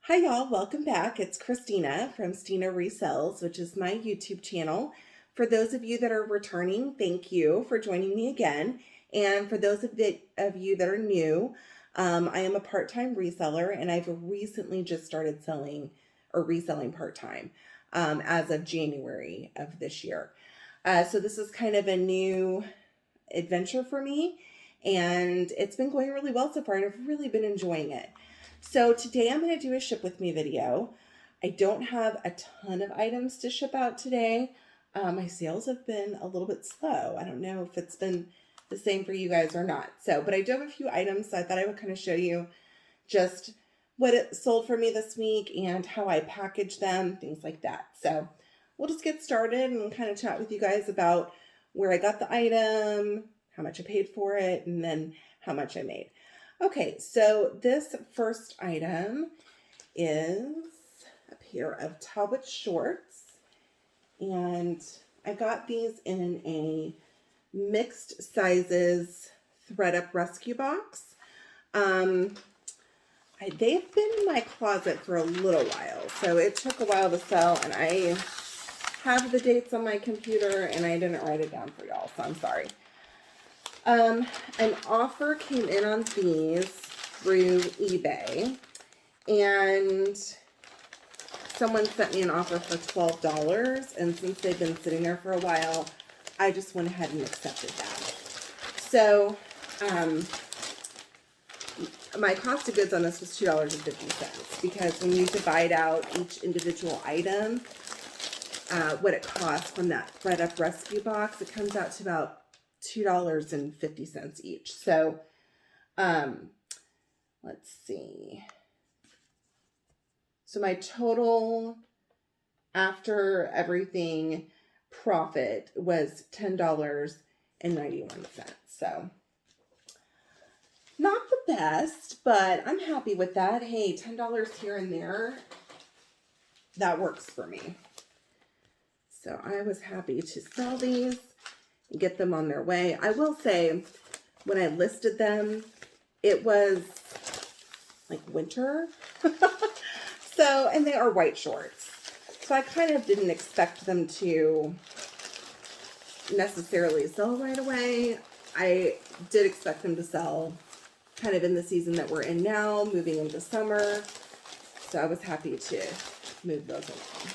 Hi y'all, welcome back. It's Christina from Stina Resells, which is my YouTube channel. For those of you that are returning, thank you for joining me again. And for those of you that are new, I am a part-time reseller and I've recently just started selling or reselling part-time as of January of this year. So this is kind of a new adventure for me and it's been going really well so far and I've really been enjoying it. So today I'm going to do a ship with me video. I don't have a ton of items to ship out today. My sales have been a little bit slow. I don't know if it's been the same for you guys or not. But I do have a few items, so I thought I would kind of show you just what it sold for me this week and how I package them, things like that. So we'll just get started and kind of chat with you guys about where I got the item, how much I paid for it, and then how much I made. Okay, so this first item is a pair of Talbot shorts, and I got these in a mixed sizes thread-up rescue box. They've been in my closet for a little while, so it took a while to sell, and I have the dates on my computer, and I didn't write it down for y'all, so I'm sorry. An offer came in on these through eBay, and someone sent me an offer for $12, and since they've been sitting there for a while, I just went ahead and accepted that. So, my cost of goods on this was $2.50, because when you divide out each individual item, what it costs from that thread up rescue box, it comes out to about $2.50 each. So, let's see. So my total after everything profit was $10.91. So not the best, but I'm happy with that. Hey, $10 here and there, that works for me. So I was happy to sell these and get them on their way. I will say, when I listed them, it was like winter. So, and they are white shorts. So I kind of didn't expect them to necessarily sell right away. I did expect them to sell kind of in the season that we're in now, moving into summer. So I was happy to move those along.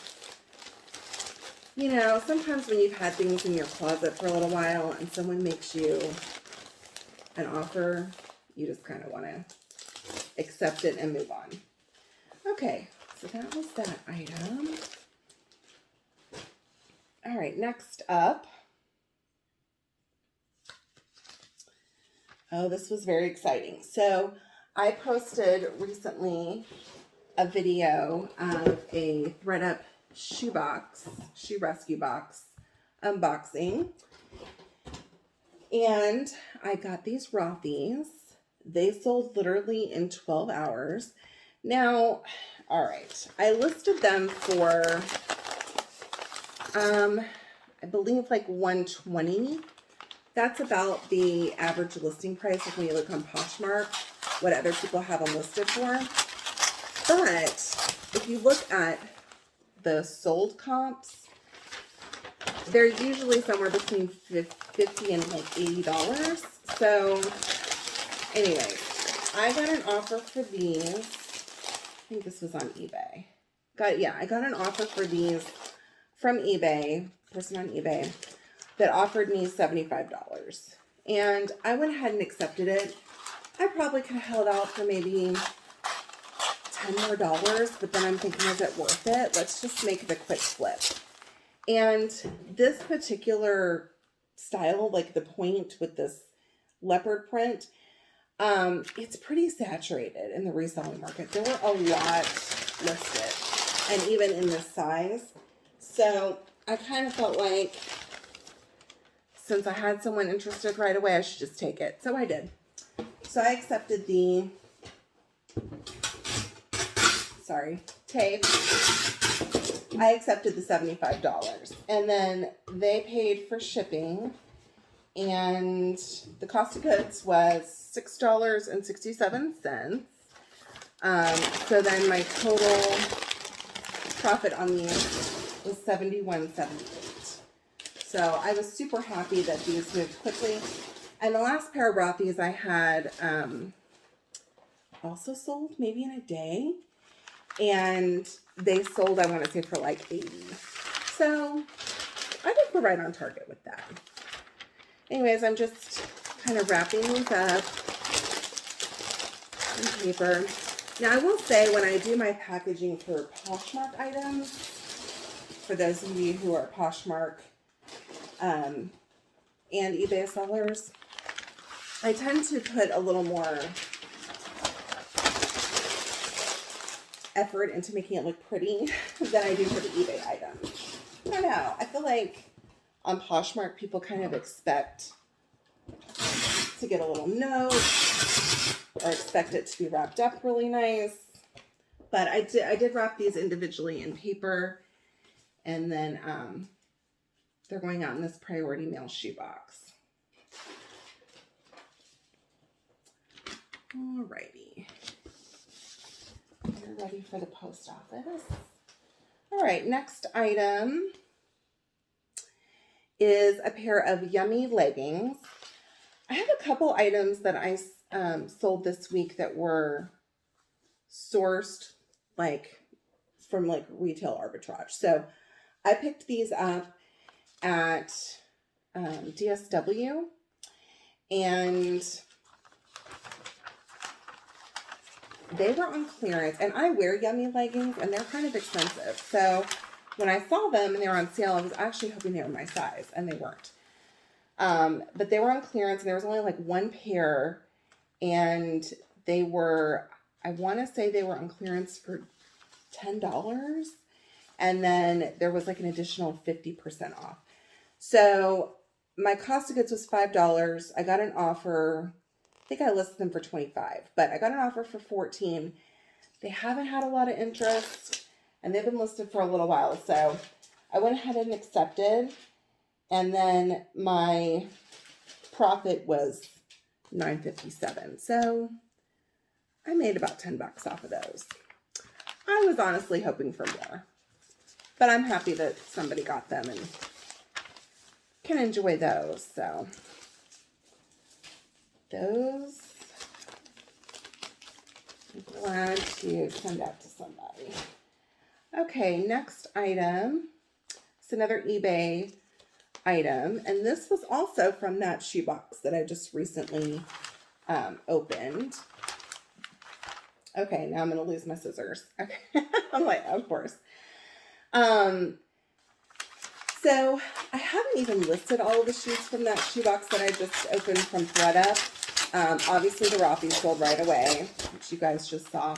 You know, sometimes when you've had things in your closet for a little while and someone makes you an offer, you just kind of want to accept it and move on. Okay, so that was that item. All right, next up. Oh, this was very exciting. So I posted recently a video of a thread-up shoe rescue box unboxing, and I got these Rothy's. They sold literally in 12 hours. Now, all right, I listed them for I believe like $120. That's about the average listing price if you look on Poshmark, what other people have them listed for. But if you look at the sold comps, they're usually somewhere between $50 and like $80. So anyway, I got an offer for these. I think this was on eBay. I got an offer for these from eBay, person on eBay, that offered me $75. And I went ahead and accepted it. I probably could have held out for maybe $10 more, but then I'm thinking, is it worth it? Let's just make it a quick flip. And this particular style, like the point with this leopard print, it's pretty saturated in the reselling market. There were a lot listed, and even in this size. So I kind of felt like, since I had someone interested right away, I should just take it. So I did. So I accepted the tape. I accepted the $75, and then they paid for shipping, and the cost of goods was $6.67. So then my total profit on these was $71.78. So I was super happy that these moved quickly. And the last pair of Rothy's I had also sold maybe in a day. And they sold, I want to say, for like 80. So I think we're right on target with that. Anyways, I'm just kind of wrapping these up in paper. Now, I will say when I do my packaging for Poshmark items, for those of you who are Poshmark and eBay sellers, I tend to put a little more effort into making it look pretty than I do for the eBay items. I don't know. I feel like on Poshmark, people kind of expect to get a little note or expect it to be wrapped up really nice. But I did wrap these individually in paper, and then they're going out in this priority mail shoebox. Alrighty. We're ready for the post office. All right, next item is a pair of yummy leggings. I have a couple items that I sold this week that were sourced from retail arbitrage. So I picked these up at DSW, and they were on clearance. And I wear yummy leggings, and they're kind of expensive. So when I saw them and they were on sale, I was actually hoping they were my size, and they weren't. But they were on clearance, and there was only like one pair, and they were, I want to say they were on clearance for $10, and then there was like an additional 50% off. So my cost of goods was $5. I got an offer. I think I listed them for $25, but I got an offer for $14. They haven't had a lot of interest, and they've been listed for a little while. So I went ahead and accepted, and then my profit was $9.57. So I made about $10 off of those. I was honestly hoping for more, but I'm happy that somebody got them and can enjoy those. So those, I'm glad to send out to somebody. Okay, next item is another eBay item, and this was also from that shoebox that I just recently opened. Okay, now I'm going to lose my scissors. Okay, I'm like, of course. So I haven't even listed all of the shoes from that shoebox that I just opened from ThredUp. Obviously, the Rothy's sold right away, which you guys just saw.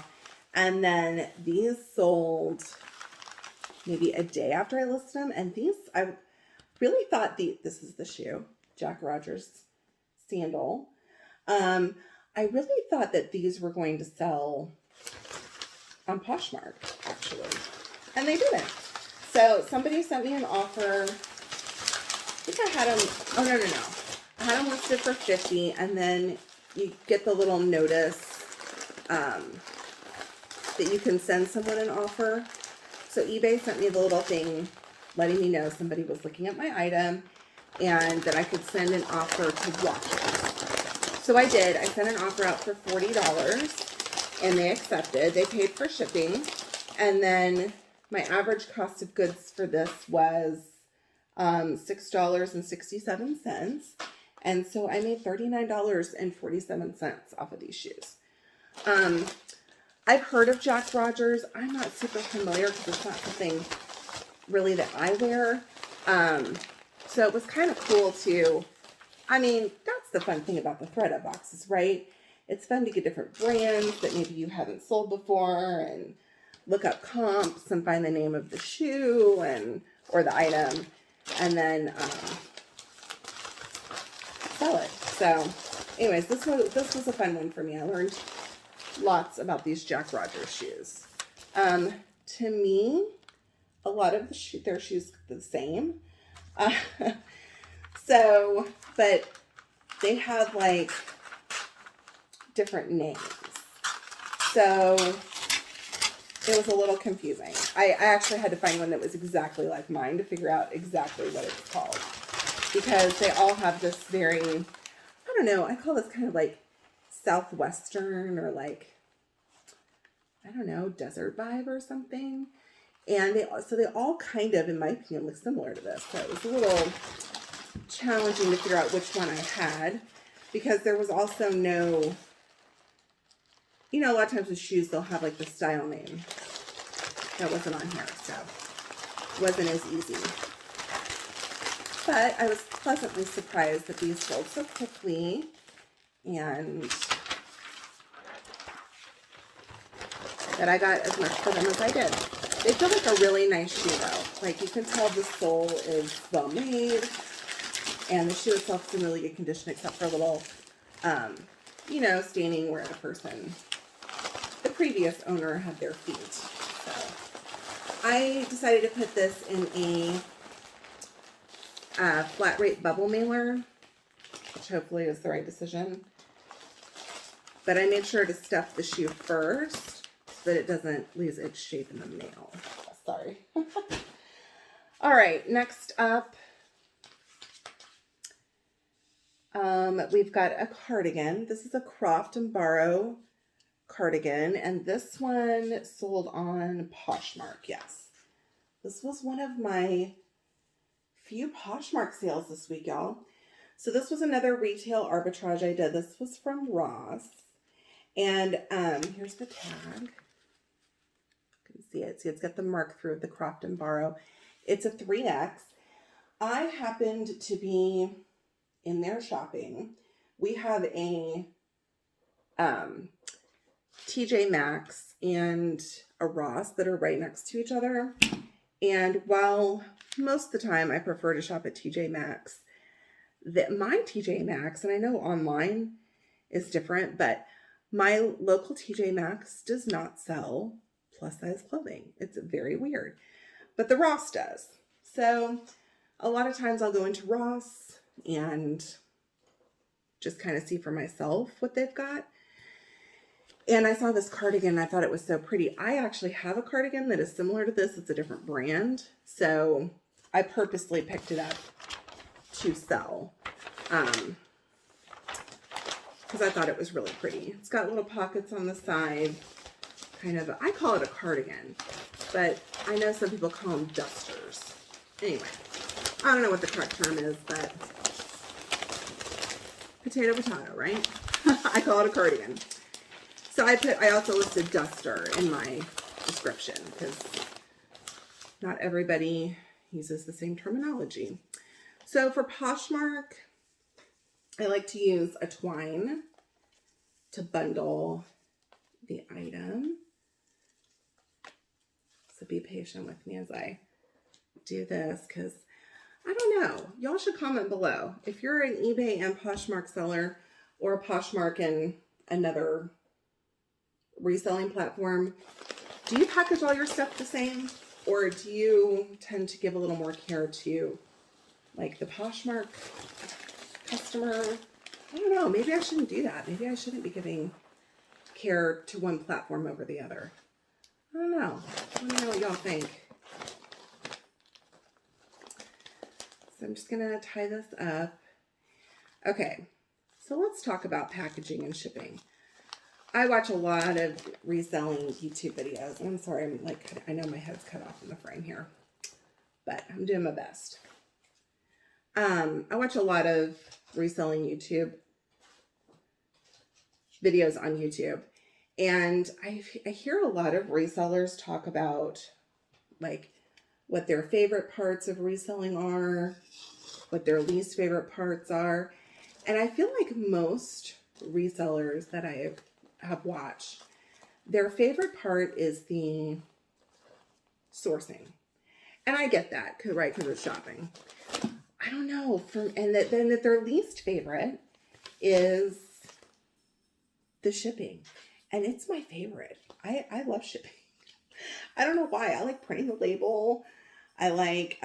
And then these sold maybe a day after I listed them. And these, I really thought this is the shoe, Jack Rogers sandal. I really thought that these were going to sell on Poshmark, actually. And they didn't. So somebody sent me an offer. I think I had them, oh, no. I had them listed for $50, and then you get the little notice that you can send someone an offer. So eBay sent me the little thing letting me know somebody was looking at my item and that I could send an offer to watch it. So I did. I sent an offer out for $40, and they accepted. They paid for shipping, and then my average cost of goods for this was $6.67. And so I made $39.47 off of these shoes. I've heard of Jack Rogers. I'm not super familiar because it's not something really that I wear. So it was kind of cool to, I mean, that's the fun thing about the ThredUp boxes, right? It's fun to get different brands that maybe you haven't sold before and look up comps and find the name of the shoe or the item, and then sell it. So anyways, this was a fun one for me. I learned lots about these Jack Rogers shoes. To me, a lot of their shoes are the same. But they have like different names. So it was a little confusing. I actually had to find one that was exactly like mine to figure out exactly what it's called. Because they all have this very, I don't know, I call this kind of like Southwestern or like, I don't know, desert vibe or something. And they all kind of, in my opinion, look similar to this. So it was a little challenging to figure out which one I had, because there was also no, you know, a lot of times with shoes, they'll have like the style name. That wasn't on here, so it wasn't as easy. But I was pleasantly surprised that these sold so quickly, and that I got as much for them as I did. They feel like a really nice shoe though. Like you can tell the sole is well made, and the shoe itself is in really good condition except for a little, you know, staining where the previous owner had their feet. So I decided to put this in a flat rate bubble mailer, which hopefully is the right decision. But I made sure to stuff the shoe first so that it doesn't lose its shape in the mail. Sorry. All right, next up, we've got a cardigan. This is a Croft and Borrow cardigan, and this one sold on Poshmark. Yes, this was one of my few Poshmark sales this week, y'all. So this was another retail arbitrage I did. This was from Ross, and here's the tag. You can see it. See, it's got the mark through the Croft and Borrow. It's a 3X. I happened to be in there shopping. We have a TJ Maxx and a Ross that are right next to each other. And while most of the time I prefer to shop at TJ Maxx, my TJ Maxx, and I know online is different, but my local TJ Maxx does not sell plus size clothing. It's very weird, but the Ross does. So a lot of times I'll go into Ross and just kind of see for myself what they've got. And I saw this cardigan and I thought it was so pretty. I actually have a cardigan that is similar to this. It's a different brand. So I purposely picked it up to sell because I thought it was really pretty. It's got little pockets on the side. Kind of, I call it a cardigan, but I know some people call them dusters. Anyway, I don't know what the correct term is, but potato, right? I call it a cardigan. So I also listed duster in my description because not everybody uses the same terminology. So for Poshmark, I like to use a twine to bundle the item. So be patient with me as I do this because I don't know. Y'all should comment below. If you're an eBay and Poshmark seller or a Poshmark and another reselling platform, do you package all your stuff the same? Or do you tend to give a little more care to like the Poshmark customer? I don't know. Maybe I shouldn't do that. Maybe I shouldn't be giving care to one platform over the other. I don't know. Let me know what y'all think. So I'm just going to tie this up. Okay. So let's talk about packaging and shipping. I watch a lot of reselling YouTube videos. I'm sorry, I know my head's cut off in the frame here, but I'm doing my best. I watch a lot of reselling YouTube videos on YouTube, and I hear a lot of resellers talk about like what their favorite parts of reselling are, what their least favorite parts are, and I feel like most resellers that I have watched, their favorite part is the sourcing. And I get that, right, because it's shopping. I don't know, then that their least favorite is the shipping. And it's my favorite. I love shipping. I don't know why. I like printing the label. I like,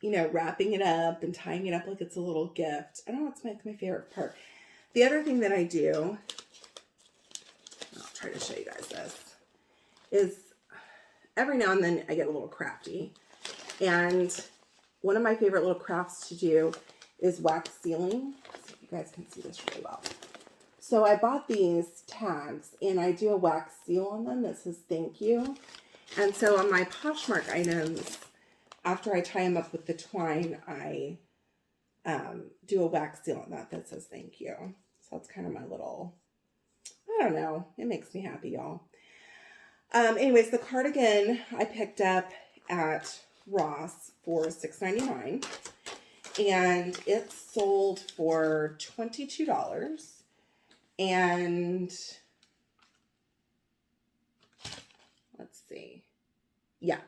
wrapping it up and tying it up like it's a little gift. I don't know, it's my favorite part. The other thing that I do try to show you guys this, is every now and then I get a little crafty. And one of my favorite little crafts to do is wax sealing. So you guys can see this really well. So I bought these tags and I do a wax seal on them that says thank you. And so on my Poshmark items, after I tie them up with the twine, I do a wax seal on that says thank you. So that's kind of my little, I don't know, it makes me happy, y'all. Anyways, the cardigan I picked up at Ross for $6.99, and it sold for $22. And let's see. Yeah,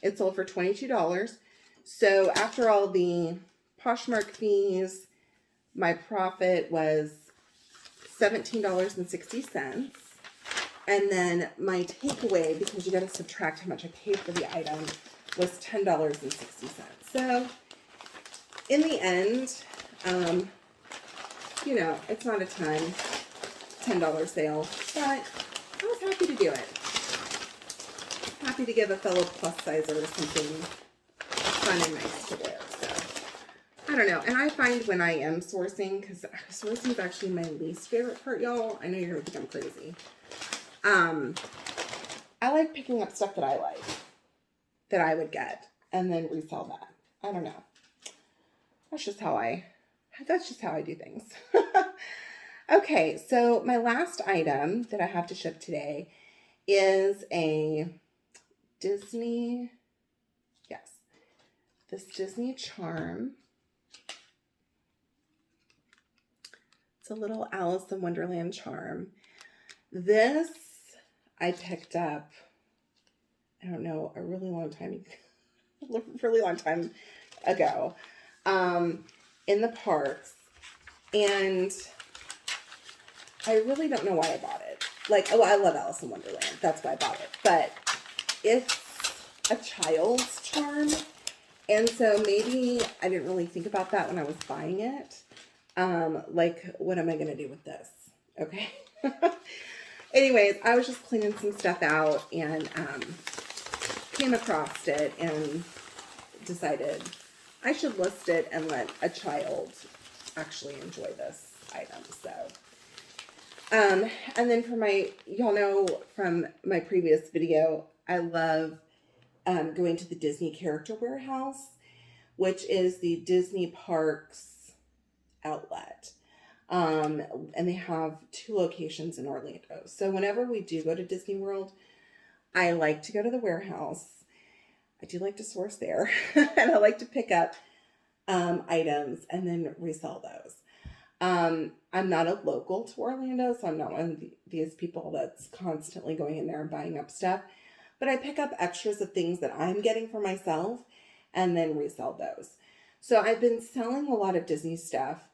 it sold for $22. So after all the Poshmark fees, my profit was $17.60. And then my takeaway, because you got to subtract how much I paid for the item, was $10.60. So in the end, you know, it's not a ton, $10 sale, but I was happy to do it. Happy to give a fellow plus sizer something fun and nice to wear. So I don't know. And I find when I am sourcing, because sourcing is actually my least favorite part, y'all. I know you're going to think I'm crazy. I like picking up stuff that I like, that I would get, and then resell that. I don't know. That's just how I do things. Okay, so my last item that I have to ship today is a Disney, this Disney charm. It's a little Alice in Wonderland charm. This I picked up, I don't know, a really long time ago, in the parks, and I really don't know why I bought it. Like, oh, I love Alice in Wonderland. That's why I bought it. But it's a child's charm, and so maybe I didn't really think about that when I was buying it. Like, what am I going to do with this? Okay. Anyways, I was just cleaning some stuff out and came across it and decided I should list it and let a child actually enjoy this item. So, and then for y'all know from my previous video, I love going to the Disney Character Warehouse, which is the Disney Parks outlet. And they have 2 locations in Orlando. So whenever we do go to Disney World, I like to go to the warehouse. I do like to source there. And I like to pick up items and then resell those. I'm not a local to Orlando, so I'm not one of these people that's constantly going in there and buying up stuff. But I pick up extras of things that I'm getting for myself and then resell those. So I've been selling a lot of Disney stuff.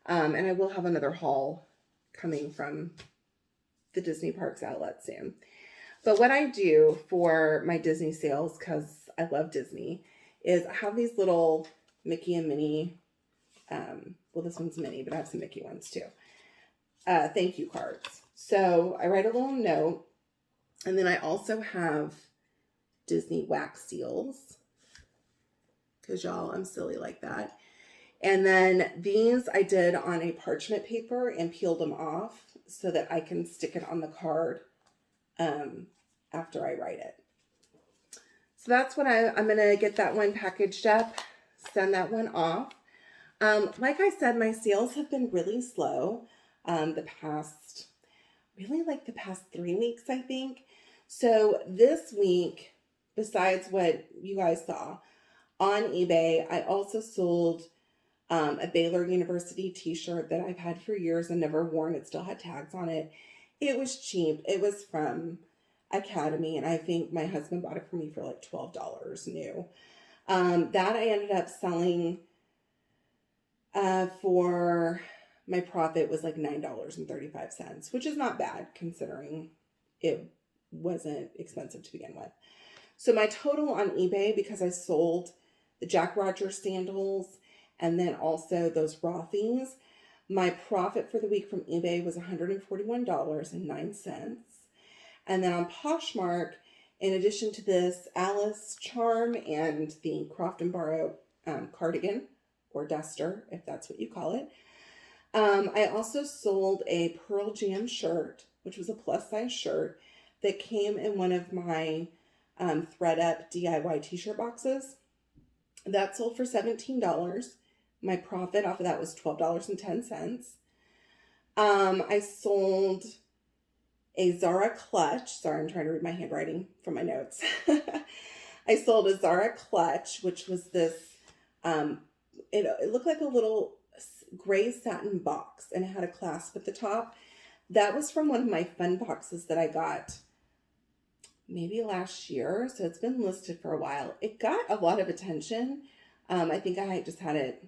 And I will have another haul coming from the Disney Parks outlet soon. But what I do for my Disney sales, because I love Disney, is I have these little Mickey and Minnie, well, this one's Minnie, but I have some Mickey ones too, thank you cards. So I write a little note, and then I also have Disney wax seals, because y'all, I'm silly like that. And then these I did on a parchment paper and peeled them off so that I can stick it on the card after I write it. So that's what I'm going to get that one packaged up, send that one off. Like I said, my sales have been really slow the past 3 weeks, I think. So this week, besides what you guys saw on eBay, I also sold a Baylor University t-shirt that I've had for years and never worn. It still had tags on it. It was cheap. It was from Academy, and I think my husband bought it for me for like $12 new. That I ended up selling for my profit was like $9.35, which is not bad considering it wasn't expensive to begin with. So my total on eBay, because I sold the Jack Rogers sandals and then also those Rothy's, my profit for the week from eBay was $141.09. And then on Poshmark, in addition to this Alice charm and the Croft and Borrow cardigan or duster, if that's what you call it, I also sold a Pearl Jam shirt, which was a plus size shirt that came in one of my thread up DIY t-shirt boxes. That sold for $17. My profit off of that was $12.10. I sold a Zara Clutch. Sorry, I'm trying to read my handwriting from my notes. I sold a Zara Clutch, which was this, it looked like a little gray satin box, and it had a clasp at the top. That was from one of my fun boxes that I got maybe last year, so it's been listed for a while. It got a lot of attention. I think I just had it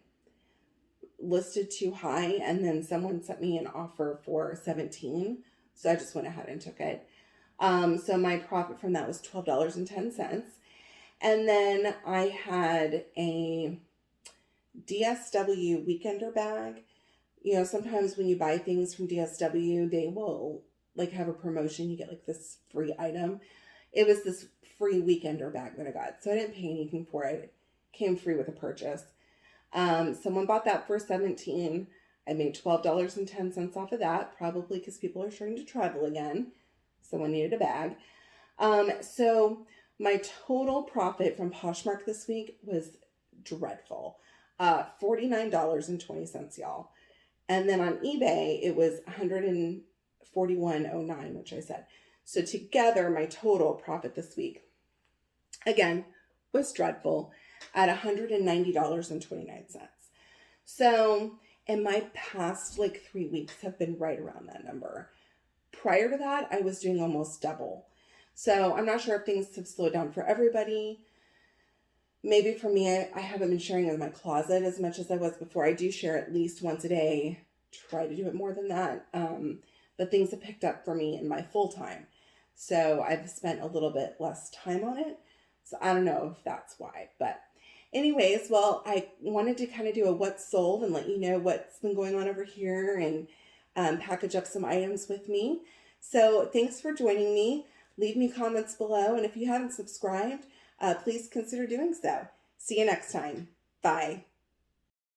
listed too high, and then someone sent me an offer for $17, so I just went ahead and took it. So my profit from that was $12.10. And then I had a Dsw Weekender Bag. You know, sometimes when you buy things from DSW, they will like have a promotion. You get like this free item. It was this free Weekender bag that I got, so I didn't pay anything for it. It came free with a purchase. Someone bought that for $17. I made $12.10 off of that, probably because people are starting to travel again. Someone needed a bag. So my total profit from Poshmark this week was dreadful. $49.20, y'all. And then on eBay, it was $141.09, which I said. So together, my total profit this week, again, was dreadful at $190.29. So, and my past like 3 weeks have been right around that number. Prior to that, I was doing almost double. So I'm not sure if things have slowed down for everybody. Maybe for me, I haven't been sharing in my closet as much as I was before. I do share at least once a day. Try to do it more than that. But things have picked up for me in my full time. So I've spent a little bit less time on it. So I don't know if that's why. But anyways, well, I wanted to kind of do a what's sold and let you know what's been going on over here and package up some items with me. So thanks for joining me. Leave me comments below. And if you haven't subscribed, please consider doing so. See you next time. Bye.